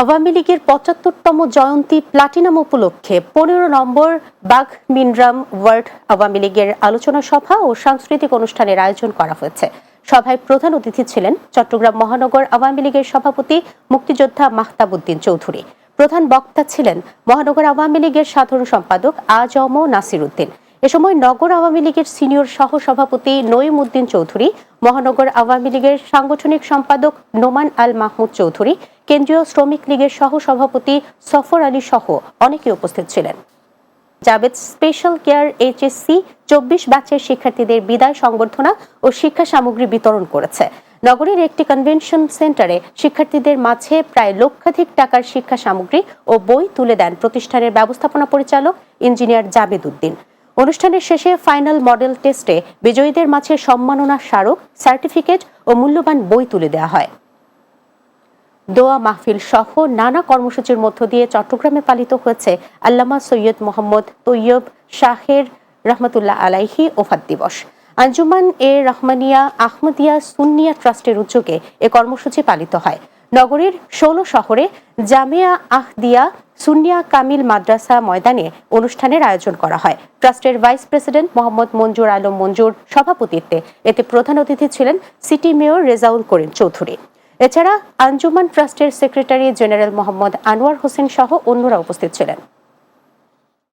আওয়ামী লীগের ৭৫তম জয়ন্তী প্লাটিনাম উপলক্ষে ১৫ নম্বর বাঘ মিনরাম ওয়ার্ড আওয়ামী লীগের আলোচনা সভা ও সাংস্কৃতিক অনুষ্ঠানের আয়োজন করা হয়েছে। সভায় প্রধান অতিথি ছিলেন চট্টগ্রাম মহানগর আওয়ামী লীগের সভাপতি মুক্তিযোদ্ধা মাহতাব উদ্দিন চৌধুরী। প্রধান বক্তা ছিলেন মহানগর আওয়ামী লীগের সাধারণ সম্পাদক আ.জ.ম নাসির উদ্দিন। এ সময় নগর আওয়ামী লীগের সিনিয়র সহ সভাপতি নঈম উদ্দিন চৌধুরী, মহানগর আওয়ামী লীগের সাংগঠনিক সম্পাদক নোমান আল মাহমুদ চৌধুরী, কেন্দ্রীয় শ্রমিক লীগের সহ সভাপতি সফর আলী সহ অনেকে উপস্থিত ছিলেন। জাবেদ স্পেশাল কেয়ার এইচএসসি ২৪ ব্যাচের শিক্ষার্থীদের বিদায় সংবর্ধনা ও শিক্ষা সামগ্রী বিতরণ করেছে। নগরীর একটি কনভেনশন সেন্টারে শিক্ষার্থীদের মাঝে প্রায় লক্ষাধিক টাকার শিক্ষা সামগ্রী ও বই তুলে দেন প্রতিষ্ঠানের ব্যবস্থাপনা পরিচালক ইঞ্জিনিয়ার জাবেদ উদ্দিন। অনুষ্ঠানের শেষে ফাইনাল মডেল টেস্টে বিজয়ীদের মাঝে সম্মাননা স্মারক, সার্টিফিকেট ও মূল্যবান বই তুলে দেওয়া হয়। দোয়া মাহফিল সহ নানা কর্মসূচির মধ্য দিয়ে চট্টগ্রামে পালিত হয়েছে আল্লামা সৈয়দ মোহাম্মদ তৈয়ব শাহের রহমতুল্লাহ আলাইহি ওফাত দিবস। আঞ্জুমান এ রহমানিয়া আহমদিয়া সুন্নিয়া ট্রাস্টের উদ্যোগে এ কর্মসূচি পালিত হয়। নগরীর ১৬ শহরে জামিয়া আহদিয়া সুন্নিয়া কামিল মাদ্রাসা ময়দানে অনুষ্ঠানের আয়োজন করা হয়। ট্রাস্টের ভাইস প্রেসিডেন্ট মোহাম্মদ মঞ্জুর আলম মঞ্জুর সভাপতিত্বে এতে প্রধান অতিথি ছিলেন সিটি মেয়র রেজাউল করিম চৌধুরী। এছাড়া আঞ্জুমান ট্রাস্টের সেক্রেটারি জেনারেল মোহাম্মদ আনোয়ার হোসেন সহ অন্যরা উপস্থিত ছিলেন।